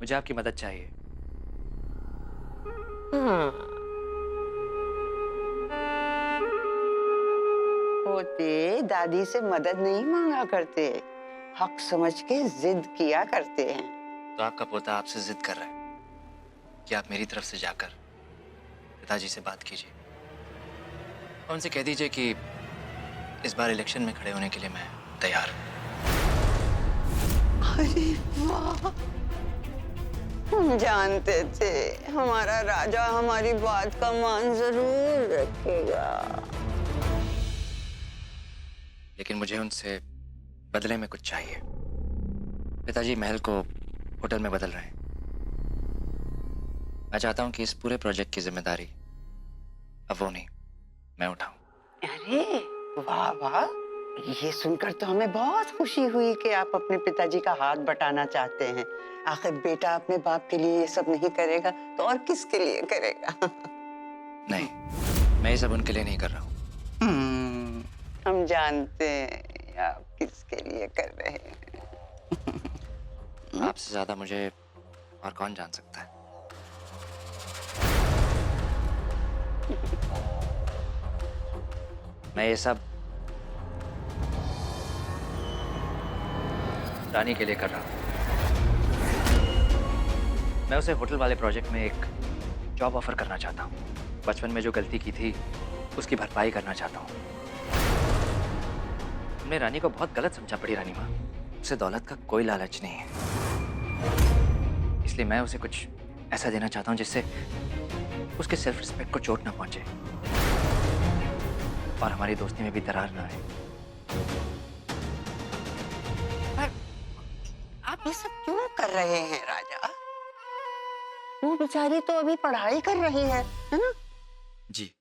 मुझे आपकी मदद चाहिए। हाँ, पोते दादी से मदद नहीं मांगा करते, हक समझ के जिद किया करते हैं। तो आपका पोता आपसे जिद कर रहा है कि आप मेरी तरफ से जाकर पिताजी से बात कीजिए और उनसे कह दीजिए कि इस बार इलेक्शन में खड़े होने के लिए मैं तैयार हूँ। अरे वाह, हम जानते थे हमारा राजा हमारी बात का मान जरूर रखेगा। लेकिन मुझे उनसे बदले में कुछ चाहिए। पिताजी महल को होटल में बदल रहे हैं। मैं चाहता हूँ कि इस पूरे प्रोजेक्ट की जिम्मेदारी अब वो नहीं, मैं उठाऊं। अरे वाह वाह, ये सुनकर तो हमें बहुत खुशी हुई कि आप अपने पिताजी का हाथ बटाना चाहते हैं। आखिर बेटा अपने बाप के लिए ये सब नहीं करेगा तो और किसके लिए करेगा? नहीं, मैं ये सब उनके लिए नहीं कर रहा हूँ। हम जानते हैं आप किसके लिए कर रहे हैं। आपसे ज्यादा मुझे और कौन जान सकता है। मैं ये सब रानी के लिए कर रहा हूँ। मैं उसे होटल वाले प्रोजेक्ट में एक जॉब ऑफर करना चाहता हूँ। बचपन में जो गलती की थी उसकी भरपाई करना चाहता हूँ। हमने रानी को बहुत गलत समझा पड़ी रानी माँ। उसे दौलत का कोई लालच नहीं है, इसलिए मैं उसे कुछ ऐसा देना चाहता हूँ जिससे उसके सेल्फ रिस्पेक्ट को चोट ना पहुंचे और हमारी दोस्ती में भी दरार ना आए। पर आप ये सब क्यों कर रहे हैं राजा? वो बेचारी तो अभी पढ़ाई कर रही है ना? जी,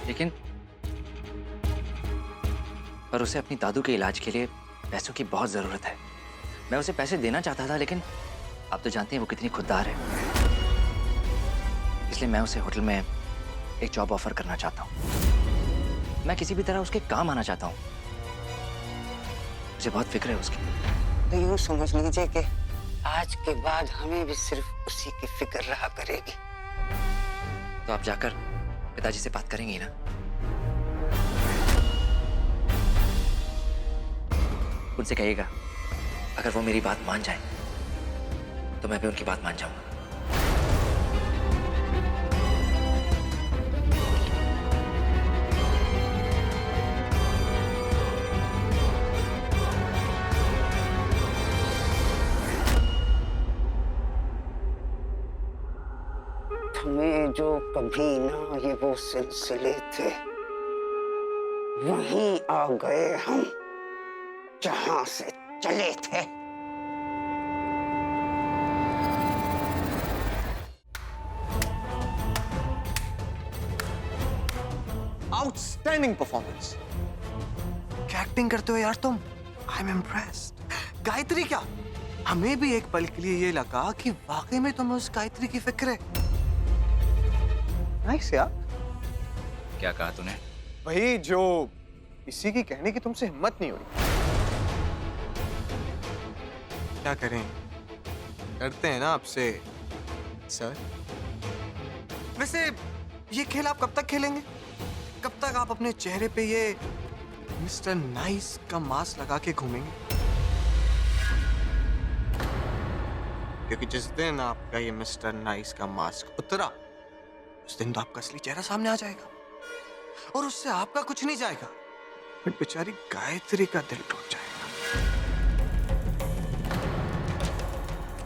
लेकिन पर उसे अपनी दादू के इलाज के लिए पैसों की बहुत जरूरत है। मैं उसे पैसे देना चाहता था, लेकिन आप तो जानते हैं वो कितनी खुददार है। इसलिए मैं उसे होटल में एक जॉब ऑफर करना चाहता हूँ। मैं किसी भी तरह उसके काम आना चाहता हूँ। मुझे बहुत फिक्र है उसकी। तो यूं समझ लीजिए कि आज के बाद हमें भी सिर्फ उसी की फिक्र रहा करेगी। तो आप जाकर पिताजी से बात करेंगी ना? उनसे कहिएगा अगर वो मेरी बात मान जाए तो मैं भी उनकी बात मान जाऊंगा। हमें जो कभी ना ये वो सिलसिले थे, वहीं आ गए हम जहां से चले थे। Outstanding performance. क्या एक्टिंग करते हो यार तुम। I am impressed. गायत्री क्या, हमें भी एक पल के लिए ये लगा कि वाकई में तुम्हें उस गायत्री की फिक्र है। नाइस यार। क्या कहा तूने? वही जो किसी की कहने की तुमसे हिम्मत नहीं हो रही। क्या करें, करते हैं ना आपसे सर। वैसे ये खेल आप कब तक खेलेंगे? कब तक आप अपने चेहरे पे ये मिस्टर नाइस का मास्क लगा के घूमेंगे? क्योंकि जिस दिन आपका ये मिस्टर नाइस का मास्क उतरा, उस दिन तो आपका असली चेहरा सामने आ जाएगा और उससे आपका कुछ नहीं जाएगा, बट बेचारी गायत्री का दिल टूट जाएगा।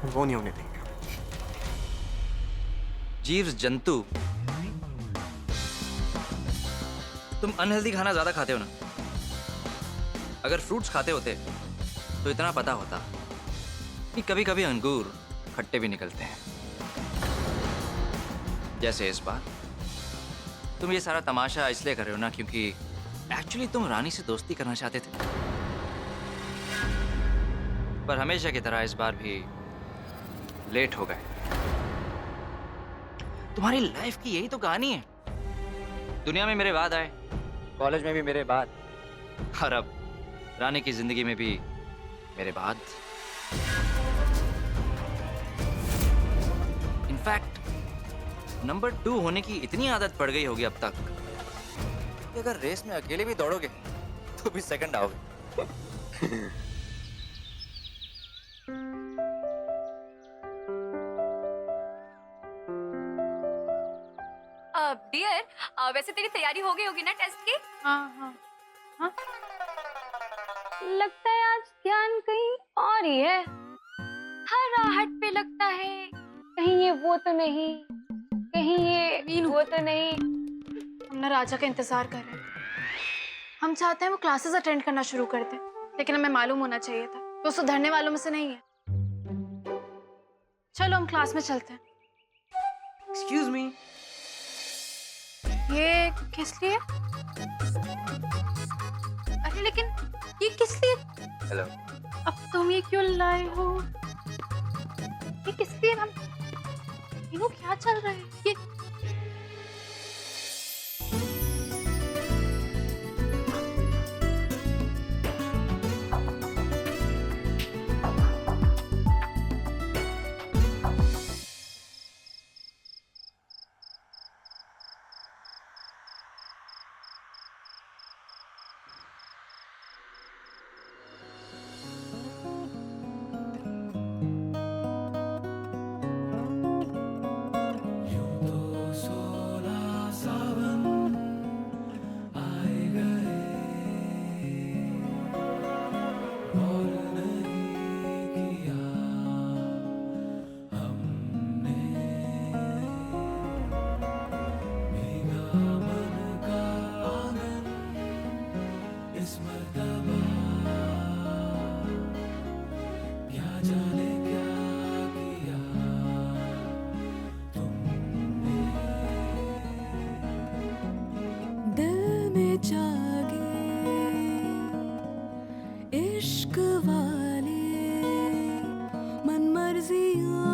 वो नहीं होने देंगे। जीव्स जंतु, तुम अनहेल्दी खाना ज्यादा खाते हो ना। अगर फ्रूट्स खाते होते तो इतना पता होता कि कभी कभी अंगूर खट्टे भी निकलते हैं। जैसे इस बार तुम ये सारा तमाशा इसलिए कर रहे हो ना क्योंकि एक्चुअली तुम रानी से दोस्ती करना चाहते थे, पर हमेशा की तरह इस बार भी लेट हो गए। तुम्हारी लाइफ की यही तो कहानी है। दुनिया में मेरे बाद आए, कॉलेज में भी मेरे बाद, और अब रानी की जिंदगी में भी मेरे बाद। इनफैक्ट नंबर 2 होने की इतनी आदत पड़ गई होगी अब तक कि अगर रेस में अकेले भी दौड़ोगे तो भी सेकंड आओगे। डियर, वैसे तेरी तैयारी हो गई होगी ना टेस्ट की? हाँ हाँ हाँ। लगता है आज ध्यान कहीं और ही है। हर राहत पे लगता है। कहीं ये वो तो नहीं, कहीं ये वो तो नहीं। हम ना राजा का इंतजार कर रहे हैं। हम चाहते हैं वो क्लासेस अटेंड करना शुरू कर दे, लेकिन हमें मालूम होना चाहिए था वो सुधरने वालों में से नहीं है। चलो हम क्लास में चलते हैं। Excuse me. ये किस लिए? अरे लेकिन ये किस लिए? हेलो। अब तुम ये क्यों लाए हो? ये किस लिए? हम इनको क्या चल रहा है? ये दिल में जागे इश्क वाले मन मर्जियाँ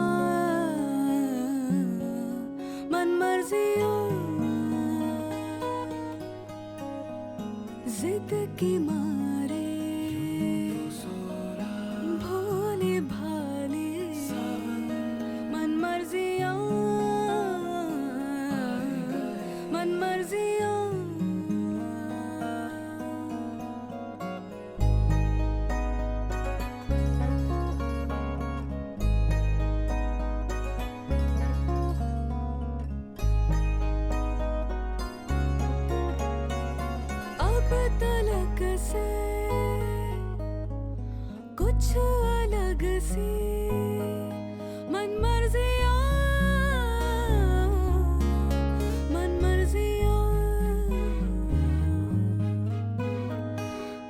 जिद की मारे भोले भाले मन मर्जियाँ अब तलक से कुछ अलग सी मन मर्जियाँ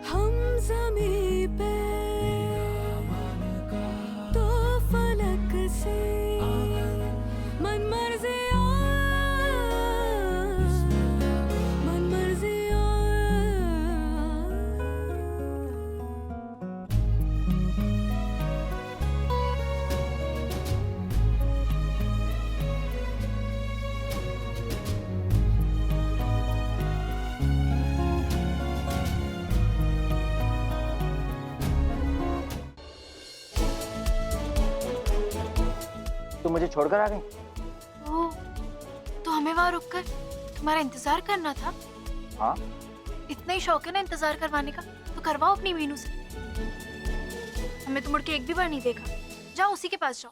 हम ज़मीं पे तो फलक से मन मर्जियाँ तुम मुझे छोड़कर आ गई? ओह, तो हमें वहाँ रुककर तुम्हारा इंतजार करना था? हाँ। इतना ही शौक है ना इंतजार करवाने का, तो करवाओ अपनी मीनू से। हमें तो मुड़ के एक भी बार नहीं देखा। जाओ उसी के पास जाओ।